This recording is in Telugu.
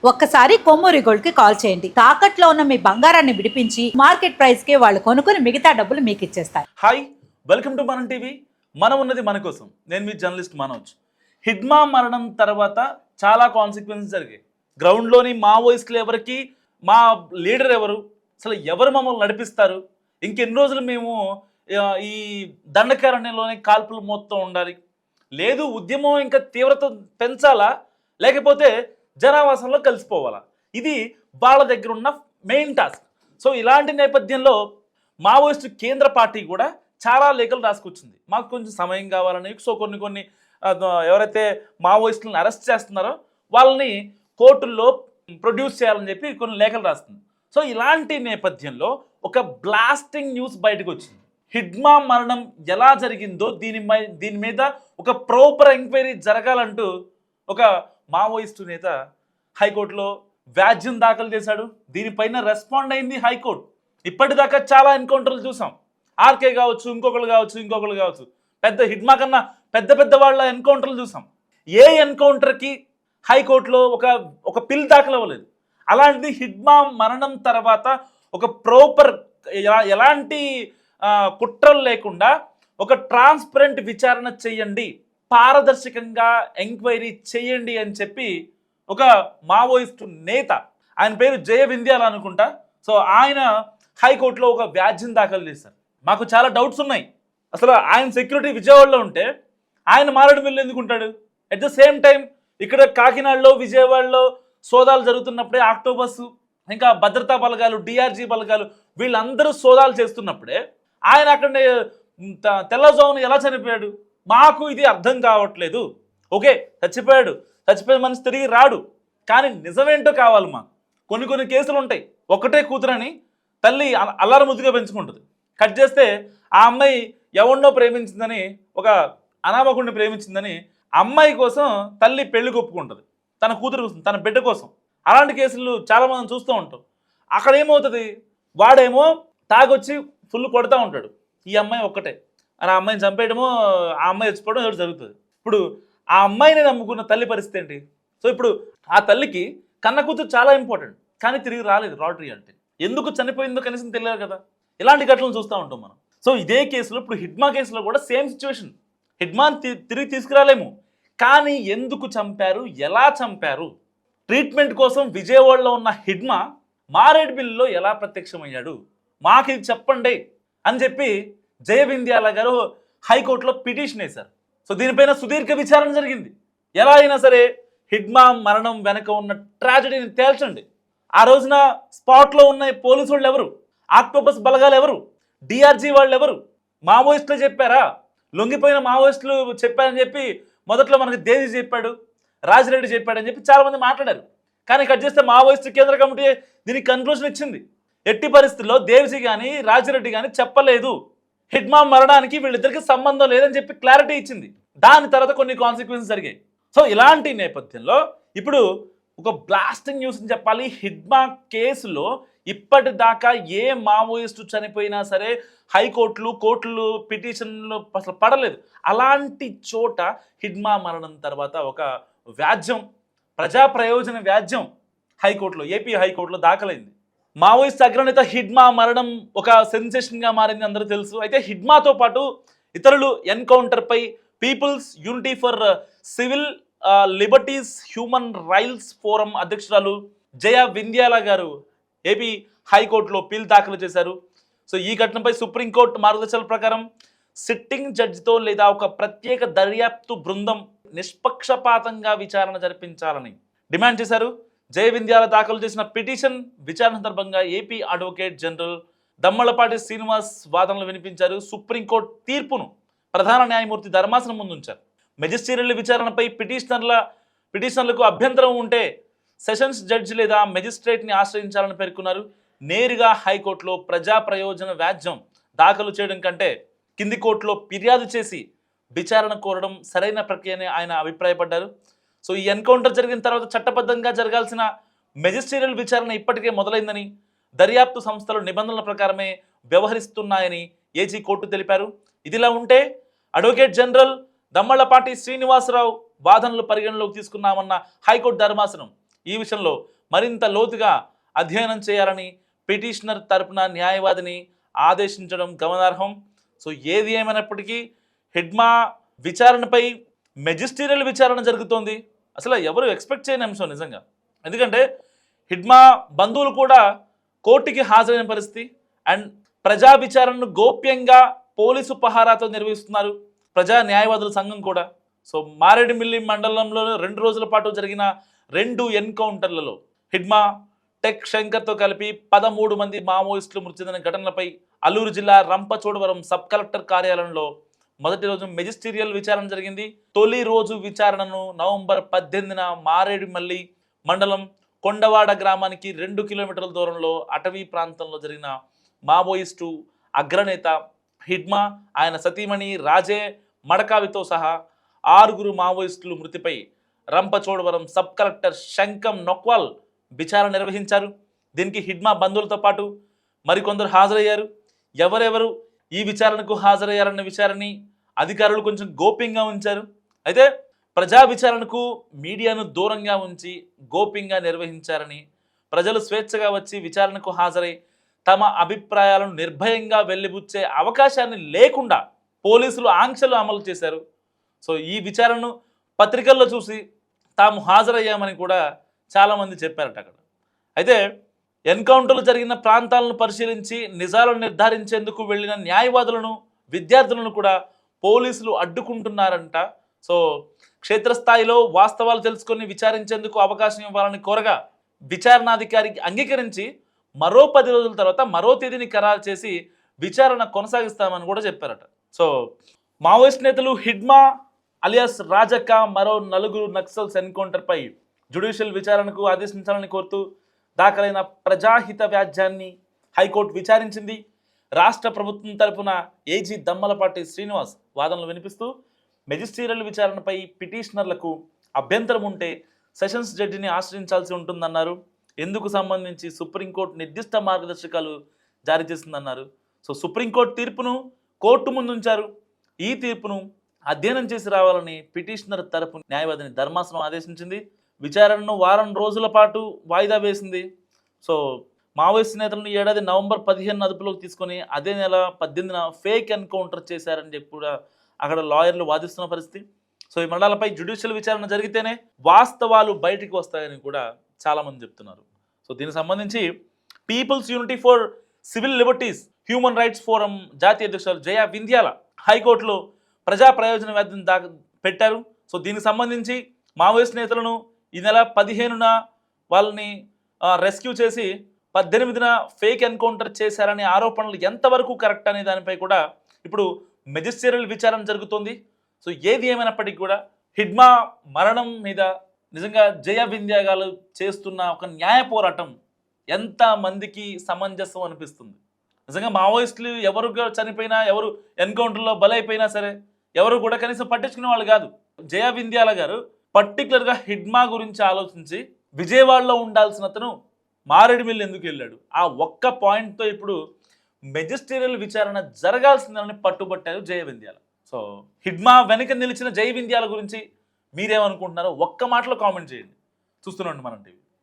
ఒక్కసారి కొమ్మూరి గోల్డ్ కి కాల్ చేయండి. తాకట్లో ఉన్న మీ బంగారాన్ని విడిపించి మార్కెట్ ప్రైస్ కి వాళ్ళు కొనుక్కుని మిగతా డబ్బులు మీకు ఇచ్చేస్తారు. హాయ్, వెల్కమ్ టు మనం టీవీ. మనం ఉన్నది మన కోసం. నేను మీ జర్నలిస్ట్ మనోజ్. హిడ్మా మరణం తర్వాత చాలా కాన్సిక్వెన్సెస్ జరిగాయి. గ్రౌండ్లోని మావోయిస్టులు ఎవరికి, మా లీడర్ ఎవరు, అసలు ఎవరు మమ్మల్ని నడిపిస్తారు, ఇంకెన్ని రోజులు మేము ఈ దండకారణ్యంలోనే కాల్పులు మొత్తం ఉండాలి, లేదు ఉద్యమం ఇంకా తీవ్రత పెంచాలా, లేకపోతే జనావాసంలో కలిసిపోవాలా, ఇది వాళ్ళ దగ్గర ఉన్న మెయిన్ టాస్క్. సో ఇలాంటి నేపథ్యంలో మావోయిస్టు కేంద్ర పార్టీ కూడా చాలా లేఖలు రాసుకొచ్చింది. మాకు కొంచెం సమయం కావాలని. సో కొన్ని ఎవరైతే మావోయిస్టులను అరెస్ట్ చేస్తున్నారో వాళ్ళని కోర్టుల్లో ప్రొడ్యూస్ చేయాలని చెప్పి కొన్ని లేఖలు రాస్తుంది. సో ఇలాంటి నేపథ్యంలో ఒక బ్లాస్టింగ్ న్యూస్ బయటకు వచ్చింది. హిడ్మా మరణం ఎలా జరిగిందో దీని మీద ఒక ప్రాపర్ ఎంక్వైరీ జరగాలంటూ ఒక మావోయిస్టు నేత హైకోర్టులో వ్యాజ్యం దాఖలు చేశాడు. దీనిపైన రెస్పాండ్ అయింది హైకోర్టు. ఇప్పటిదాకా చాలా ఎన్కౌంటర్లు చూసాం. ఆర్కే కావచ్చు, ఇంకొకరు కావచ్చు, పెద్ద హిడ్మా కన్నా పెద్ద వాళ్ళ ఎన్కౌంటర్లు చూసాం. ఏ ఎన్కౌంటర్కి హైకోర్టులో ఒక పిల్ దాఖలు అవ్వలేదు. అలాంటిది హిడ్మా మరణం తర్వాత ఒక ప్రాపర్ ఎలాంటి కుట్రలు లేకుండా ఒక ట్రాన్స్పరెంట్ విచారణ చేయండి, పారదర్శకంగా ఎంక్వైరీ చేయండి అని చెప్పి ఒక మావోయిస్టు నేత, ఆయన పేరు జయ వింధ్యాల అనుకుంటా, సో ఆయన హైకోర్టులో ఒక వ్యాజ్యం దాఖలు చేశారు. మాకు చాలా డౌట్స్ ఉన్నాయి. అసలు ఆయన సెక్యూరిటీ విజయవాడలో ఉంటే ఆయన మారేడుమిల్లి ఎందుకు ఉంటాడు? అట్ ద సేమ్ టైం ఇక్కడ కాకినాడలో, విజయవాడలో సోదాలు జరుగుతున్నప్పుడే ఆక్టోబస్, ఇంకా భద్రతా బలగాలు, డిఆర్జీ బలగాలు వీళ్ళందరూ సోదాలు చేస్తున్నప్పుడే ఆయన అక్కడ తెల్లజామున ఎలా చనిపోయాడు? మాకు ఇది అర్థం కావట్లేదు. ఓకే, చచ్చిపోయిన మనిషి తిరిగి రాడు, కానీ నిజమేంటో కావాలి మాకు. కొన్ని కేసులు ఉంటాయి. ఒకటే కూతురని తల్లి అల్లారు ముద్దుగా పెంచుకుంటుంది. కట్ చేస్తే ఆ అమ్మాయి ఎవరినో ప్రేమించిందని, ఒక అనామకుడిని ప్రేమించిందని అమ్మాయి కోసం తల్లి పెళ్లి ఒప్పుకుంటుంది, తన కూతురు కోసం, తన బిడ్డ కోసం. అలాంటి కేసులు చాలామంది చూస్తూ ఉంటాం. అక్కడ ఏమవుతుంది, వాడేమో తాగొచ్చి ఫుల్ కొడతా ఉంటాడు, ఈ అమ్మాయి ఒక్కటే. ఆ అమ్మాయిని చంపేయడమో, ఆ అమ్మాయి చచ్చిపోవడం ఏదో జరుగుతుంది. ఇప్పుడు ఆ అమ్మాయిని నమ్ముకున్న తల్లి పరిస్థితి ఏంటి? సో ఇప్పుడు ఆ తల్లికి కన్న కూతురు చాలా ఇంపార్టెంట్, కానీ తిరిగి రాలేదు. లాటరీ అంటే ఎందుకు చనిపోయిందో కనీసం తెలియదు కదా. ఇలాంటి ఘటనలు చూస్తూ ఉంటాం మనం. సో ఇదే కేసులో ఇప్పుడు హిడ్మా కేసులో కూడా సేమ్ సిచ్యువేషన్. హిడ్మాని తిరిగి తీసుకురాలేము, కానీ ఎందుకు చంపారు, ఎలా చంపారు? ట్రీట్మెంట్ కోసం విజయవాడలో ఉన్న హిడ్మా మారేడుమిల్లిలో ఎలా ప్రత్యక్షమయ్యాడు? మాకు ఇది చెప్పండి అని చెప్పి జయ వింధ్యాల గారు హైకోర్టులో పిటిషన్ వేశారు. సో దీనిపైన సుదీర్ఘ విచారణ జరిగింది. ఎలా అయినా సరే హిడ్మా మరణం వెనక ఉన్న ట్రాజడీని తేల్చండి. ఆ రోజున స్పాట్లో ఉన్న పోలీసు వాళ్ళు ఎవరు? ఆక్టోపస్ బలగాలు ఎవరు? డిఆర్జీ వాళ్ళు ఎవరు? మావోయిస్టులు చెప్పారా? లొంగిపోయిన మావోయిస్టులు చెప్పారని చెప్పి మొదట్లో మనకి దేవి చెప్పాడు, రాజిరెడ్డి చెప్పాడని చెప్పి చాలామంది మాట్లాడారు. కానీ కట్ చేస్తే మావోయిస్టు కేంద్ర కమిటీ దీనికి కన్క్లూజన్ ఇచ్చింది. ఎట్టి పరిస్థితుల్లో దేవిజీ కానీ రాజిరెడ్డి కానీ చెప్పలేదు, హిడ్మా మరణానికి వీళ్ళిద్దరికి సంబంధం లేదని చెప్పి క్లారిటీ ఇచ్చింది. దాని తర్వాత కొన్ని కాన్సిక్వెన్సెస్ జరిగాయి. సో ఇలాంటి నేపథ్యంలో ఇప్పుడు ఒక బ్లాస్టింగ్ న్యూస్ అని చెప్పాలి. హిడ్మా కేసులో ఇప్పటిదాకా ఏ మావోయిస్టు చనిపోయినా సరే హైకోర్టులు, కోర్టులు, పిటిషన్లు అసలు పడలేదు. అలాంటి చోట హిడ్మా మరణం తర్వాత ఒక వ్యాజ్యం, ప్రజా ప్రయోజన వ్యాజ్యం హైకోర్టులో, ఏపీ హైకోర్టులో దాఖలైంది. మావోయిస్ట్ అగ్రనేత హిడ్మా మరణం ఒక సెన్సేషన్గా మారింది, అందరూ తెలుసు. అయితే హిడ్మాతో పాటు ఇతరులు ఎన్కౌంటర్పై people's unity for civil liberties human rights forum అధ్యక్షురాలు జయ వింధ్యాల గారు ఏపీ హైకోర్టులో పిల్ దాఖలు చేశారు. సో ఈ ఘటనపై సుప్రీంకోర్టు మార్గదర్శకాల ప్రకారం సిట్టింగ్ జడ్జితో లేదా ఒక ప్రత్యేక దర్యాప్తు బృందం నిష్పక్షపాతంగా విచారణ జరిపించాలని డిమాండ్ చేశారు. జయ వింధ్యాల దాఖలు చేసిన పిటిషన్ విచారణ సందర్భంగా AP advocate general Dammalapati Srinivas వాదనలు వినిపించారు. సుప్రీంకోర్టు తీర్పును ప్రధాన న్యాయమూర్తి ధర్మాసనం ముందుంచారు. మెజిస్ట్రియల్ విచారణపై పిటిషనర్లకు అభ్యంతరం ఉంటే సెషన్స్ జడ్జి లేదా మెజిస్ట్రేట్ని ఆశ్రయించాలని పేర్కొన్నారు. నేరుగా హైకోర్టులో ప్రజా ప్రయోజన వ్యాజ్యం దాఖలు చేయడం కంటే కింది కోర్టులో ఫిర్యాదు చేసి విచారణ కోరడం సరైన ప్రక్రియని ఆయన అభిప్రాయపడ్డారు. సో ఈ ఎన్కౌంటర్ జరిగిన తర్వాత చట్టబద్ధంగా జరగాల్సిన మెజిస్ట్రియల్ విచారణ ఇప్పటికే మొదలైందని, దర్యాప్తు సంస్థలు నిబంధనల ప్రకారమే వ్యవహరిస్తున్నాయని ఏజీ కోర్టు తెలిపారు. ఇదిలా ఉంటే అడ్వకేట్ జనరల్ దమ్మళ్లపాటి శ్రీనివాసరావు వాదనలు పరిగణలోకి తీసుకున్నామన్న హైకోర్టు ధర్మాసనం ఈ విషయంలో మరింత లోతుగా అధ్యయనం చేయాలని పిటిషనర్ తరపున న్యాయవాదిని ఆదేశించడం గమనార్హం. సో ఏది ఏమైనప్పటికీ హిడ్మా విచారణపై మెజిస్టీరియల్ విచారణ జరుగుతోంది. అసలు ఎవరు ఎక్స్పెక్ట్ చేయని అంశం నిజంగా. ఎందుకంటే హిడ్మా బంధువులు కూడా కోర్టుకి హాజరైన పరిస్థితి. అండ్ ప్రజా విచారణను గోప్యంగా పోలీసు పహారాతో నిర్వహిస్తున్నారు ప్రజా న్యాయవాదుల సంఘం కూడా. సో మారేడుమిల్లి మండలంలో 2 రోజుల పాటు జరిగిన 2 ఎన్కౌంటర్లలో హిడ్మా, టెక్ శంకర్తో కలిపి 13 మంది మావోయిస్టులు మృతి చెందిన ఘటనలపై అల్లూరు జిల్లా రంపచోడవరం సబ్ కలెక్టర్ కార్యాలయంలో మొదటి రోజు మెజిస్టీరియల్ విచారణ జరిగింది. తొలి రోజు విచారణను నవంబర్ 18న మారేడుమల్లి మండలం కొండవాడ గ్రామానికి 2 కిలోమీటర్ల దూరంలో అటవీ ప్రాంతంలో జరిగిన మావోయిస్టు అగ్రనేత హిడ్మా, ఆయన సతీమణి రాజే మడకావితో సహా 6 మావోయిస్టులు మృతిపై రంపచోడవరం సబ్ కలెక్టర్ శంకం నొక్వాల్ విచారణ నిర్వహించారు. దీనికి హిడ్మా బంధువులతో పాటు మరికొందరు హాజరయ్యారు. ఎవరెవరు ఈ విచారణకు హాజరయ్యారన్న విచారణని అధికారులు కొంచెం గోప్యంగా ఉంచారు. అయితే ప్రజా విచారణకు మీడియాను దూరంగా ఉంచి గోప్యంగా నిర్వహించారని, ప్రజలు స్వేచ్ఛగా వచ్చి విచారణకు హాజరై తమ అభిప్రాయాలను నిర్భయంగా వెలిబుచ్చే అవకాశాన్ని లేకుండా పోలీసులు ఆంక్షలు అమలు చేశారు. సో ఈ విచారణను పత్రికల్లో చూసి తాము హాజరయ్యామని కూడా చాలామంది చెప్పారట అక్కడ. అయితే ఎన్కౌంటర్లు జరిగిన ప్రాంతాలను పరిశీలించి నిజాలను నిర్ధారించేందుకు వెళ్ళిన న్యాయవాదులను, విద్యార్థులను కూడా పోలీసులు అడ్డుకుంటున్నారంట. సో క్షేత్రస్థాయిలో వాస్తవాలు తెలుసుకొని విచారించేందుకు అవకాశం ఇవ్వాలని కోరగా విచారణాధికారికి అంగీకరించి మరో 10 రోజుల తర్వాత మరో తేదీని ఖరారు చేసి విచారణ కొనసాగిస్తామని కూడా చెప్పారట. సో మావోయిస్ట్ నేతలు హిడ్మా అలియాస్ రాజక్క, మరో 4 నక్సల్స్ ఎన్కౌంటర్పై జ్యుడిషియల్ విచారణకు ఆదేశించాలని కోరుతూ దాఖలైన ప్రజాహిత వ్యాజ్యాన్ని హైకోర్టు విచారించింది. రాష్ట్ర ప్రభుత్వం తరపున ఏజీ దమ్మలపాటి శ్రీనివాస్ వాదనలు వినిపిస్తూ మెజిస్టీరియల్ విచారణపై పిటిషనర్లకు అభ్యంతరం ఉంటే సెషన్స్ జడ్జిని ఆశ్రయించాల్సి ఉంటుందన్నారు. ఎందుకు సంబంధించి సుప్రీంకోర్టు నిర్దిష్ట మార్గదర్శకాలు జారీ చేసిందన్నారు. సో సుప్రీంకోర్టు తీర్పును కోర్టు ముందుంచారు. ఈ తీర్పును అధ్యయనం చేసి రావాలని పిటిషనర్ తరపు న్యాయవాదిని ధర్మాసనం ఆదేశించింది. విచారణను వారం రోజుల పాటు వాయిదా వేసింది. సో మావోయిస్ట్ నేతలను ఏడాది నవంబర్ 15 అదుపులోకి తీసుకొని అదే నెల 18న ఫేక్ ఎన్కౌంటర్ చేశారని చెప్పి కూడా అక్కడ లాయర్లు వాదిస్తున్న పరిస్థితి. సో ఈ మండలాలపై జ్యుడిషియల్ విచారణ జరిగితేనే వాస్తవాలు బయటికి వస్తాయని కూడా చాలామంది చెప్తున్నారు. సో దీనికి సంబంధించి people's unity for civil liberties human rights forum జాతీయ అధ్యక్షులు జయ వింధ్యాల హైకోర్టులో ప్రజా ప్రయోజన వ్యాధిని పెట్టారు. సో దీనికి సంబంధించి మావోయిస్ట్ నేతలను ఈ నెల 15న వాళ్ళని రెస్క్యూ చేసి 18న ఫేక్ ఎన్కౌంటర్ చేశారనే ఆరోపణలు ఎంతవరకు కరెక్ట్ అనే దానిపై కూడా ఇప్పుడు మెజిస్టీరియల్ విచారణ జరుగుతోంది. సో ఏది ఏమైనప్పటికీ కూడా హిడ్మా మరణం మీద నిజంగా జయ వింధ్య గారు చేస్తున్న ఒక న్యాయ పోరాటం ఎంత మందికి సమంజసం అనిపిస్తుంది. నిజంగా మావోయిస్టులు ఎవరు చనిపోయినా, ఎవరు ఎన్కౌంటర్లో బలైపోయినా సరే ఎవరు కూడా కనీసం పట్టించుకునే వాళ్ళు కాదు. జయ వింధ్యాల గారు పర్టికులర్గా హిడ్మా గురించి ఆలోచించి విజయవాడలో ఉండాల్సిన అతను మారేడుమిల్లి ఎందుకు వెళ్ళాడు, ఆ ఒక్క పాయింట్తో ఇప్పుడు మెజిస్టీరియల్ విచారణ జరగాల్సిందని పట్టుబట్టారు జయ వింధ్యాల. సో హిడ్మా వెనుక నిలిచిన జయ వింధ్యాల గురించి మీరేమనుకుంటున్నారో ఒక్క మాటలో కామెంట్ చేయండి. చూస్తున్నాండి మనం టీవీ.